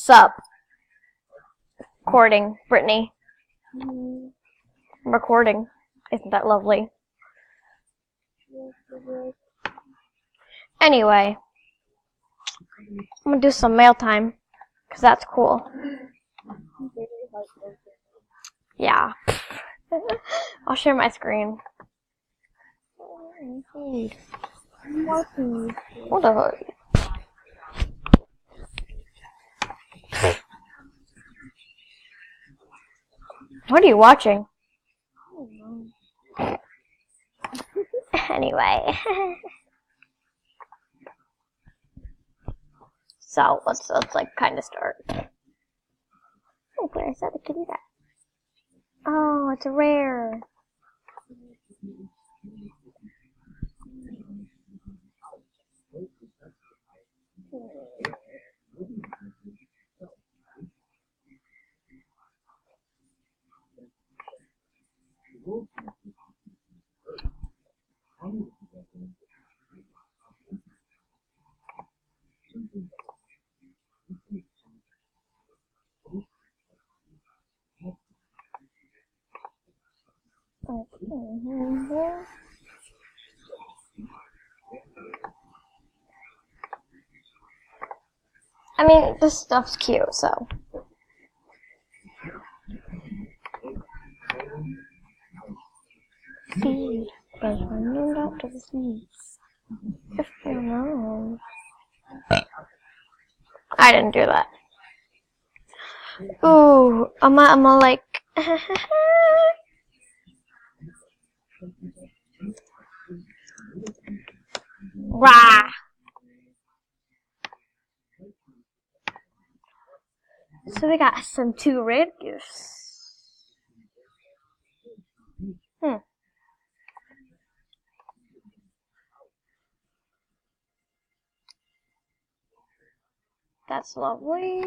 Sup? Recording, Brittany. I'm recording. Isn't that lovely? Anyway, I'm gonna do some mail time, because that's cool. Yeah. I'll share my screen. What the fuck? What are you watching? Anyway. So, let's like kind of start. Oh, where is that? I can do that. Oh, it's a rare. I mean, this stuff's cute, so. Sea, but running out to the sea. If you know. I didn't do that. Ooh, I'm like. Rah! So we got some 2 red gifts. That's lovely.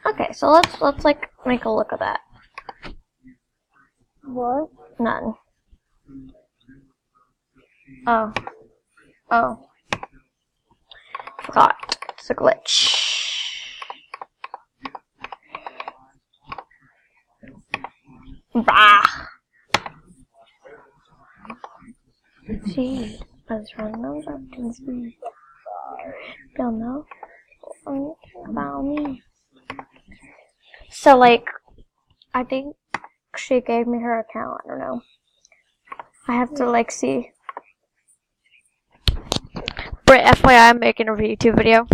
Okay, so let's like make a look at that. What? None. Oh. Forgot. It's a glitch. Bah. See, I was running up to the sea. Don't know about me. So, like, I think she gave me her account. I don't know. I have to, like, see. But FYI, I'm making a YouTube video.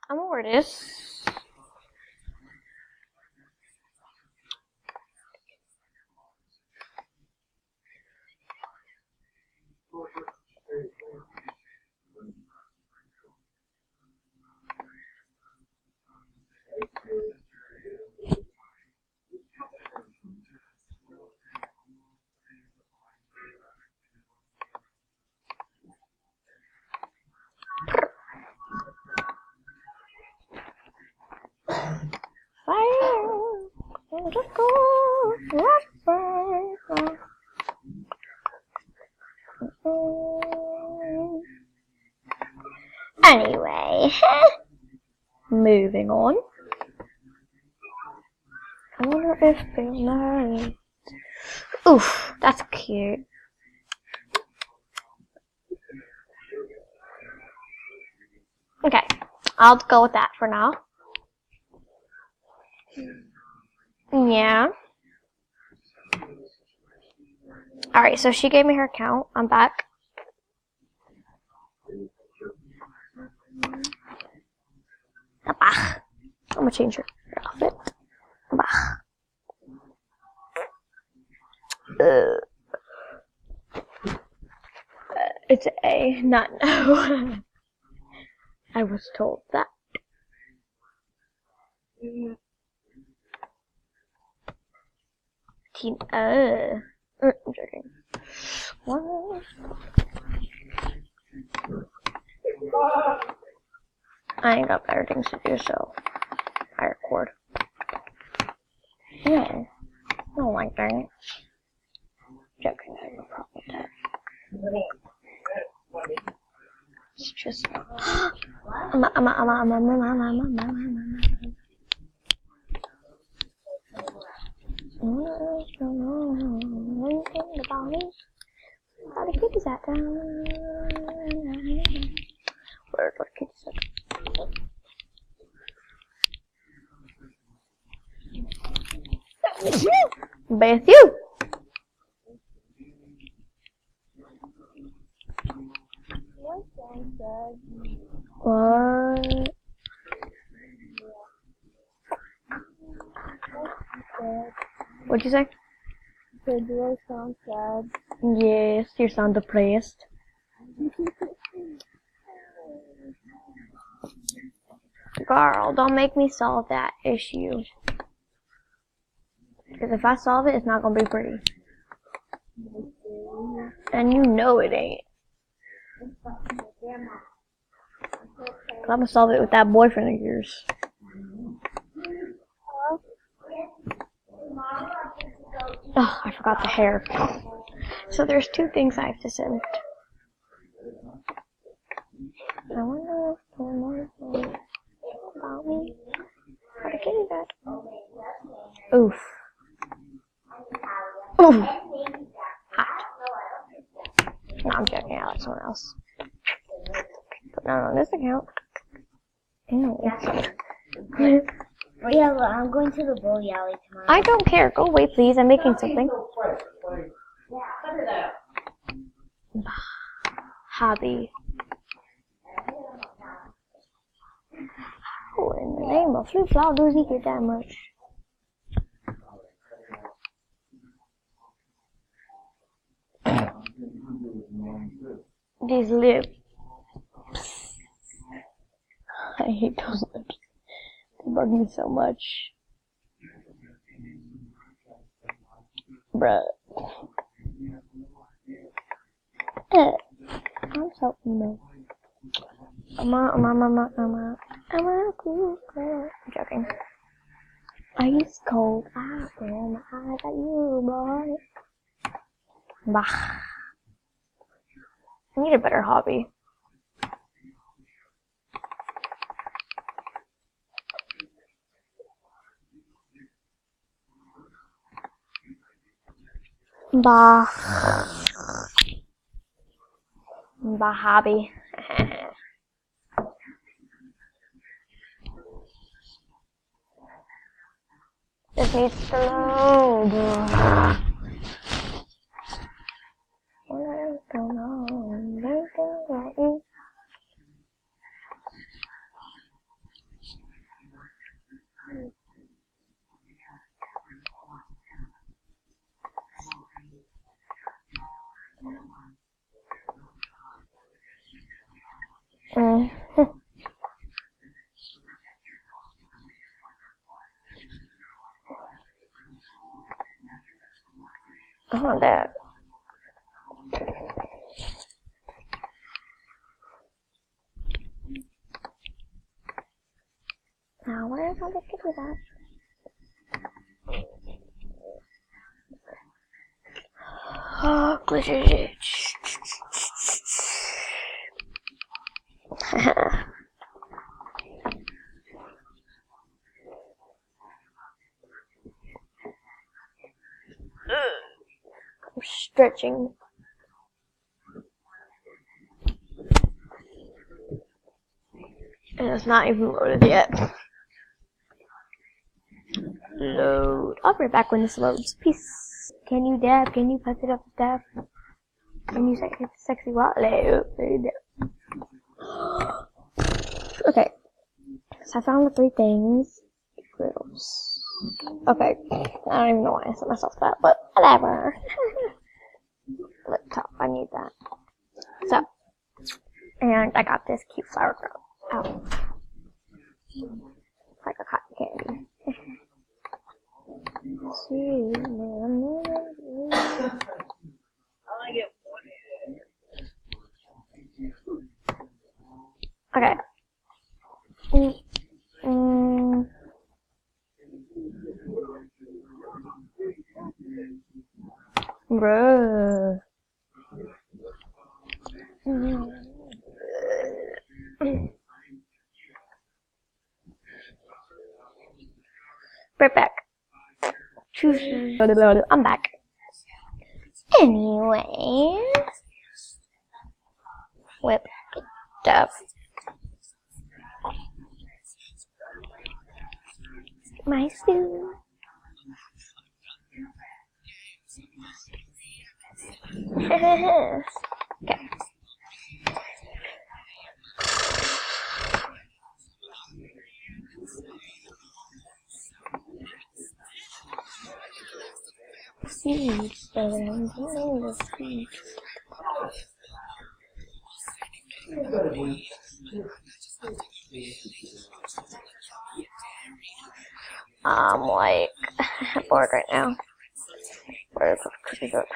I don't know where it is. Anyway, moving on. I wonder if they're married. Oof, that's cute. Okay, I'll go with that for now. Yeah. Alright, so she gave me her account. I'm back. I'm gonna change her outfit. It's A, not no. I was told that. I'm joking. What? I ain't got better things to do, so I record. Yeah. I don't like that. Joking, I have no problem with that. It's just. How the kitties at? Where the kitties at? Beth, you. What? What'd you say? Do I sound sad? Yes, you sound depressed. Girl, don't make me solve that issue. Because if I solve it, it's not gonna be pretty. And you know it ain't. I'm gonna solve it with that boyfriend of yours. Oh, I forgot the hair. So there's two things I have to send. I wonder if they're more about me. What a kitty cat. Oof. Oof. Hot. No, I'm joking. I like someone else. But not on this account. Ew. Yeah, well, I'm going to the bowling alley tomorrow. I don't care. Go away, please. I'm making something. Hobby. How in the name of Flip Flop does he get that much? These lips. I hate those lips. They bug me so much. Bruh. I'm so emo. I'm a cool girl. I'm joking. Ice cold apple, my eyes at you, boy. Bah. I need a better hobby. Bah. Bah hobby. This needs to load. What is going on? Anything about you? I want that. Now, where is all the kitties at? Oh, glitches. I'm stretching. And it's not even loaded yet. Load. I'll be right back when this loads. Peace. Can you dab? Can you punch it up with dab? Can you say sexy what? Okay. So I found the three things. Grills. Okay. I don't even know why I said myself that, but whatever. Laptop. I need that. So. And I got this cute flower crown. Ow. It's like a cotton candy. Okay. Bruh. Right back. I'm back. Anyway. Whip stuff. My suit. Okay. Seeds, I'm like bored right now. Where the fuck is it?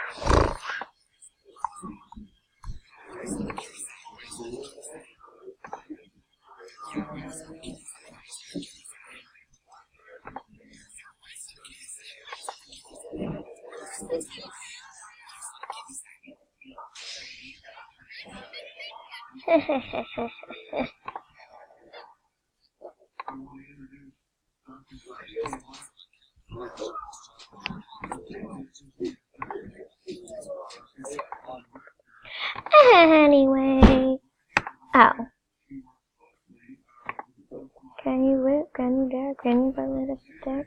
Anyway. Oh. Can you whip? Can you dab? Can you put it up there?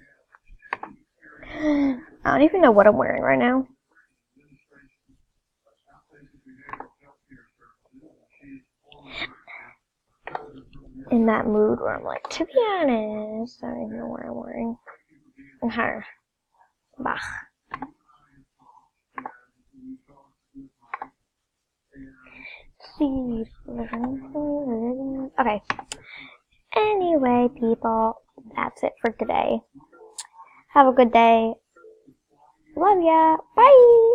I don't even know what I'm wearing right now. In that mood where I'm like, to be honest, I don't even know what I'm wearing. Okay. Bah. Okay. Anyway, people, that's it for today. Have a good day. Love ya. Bye.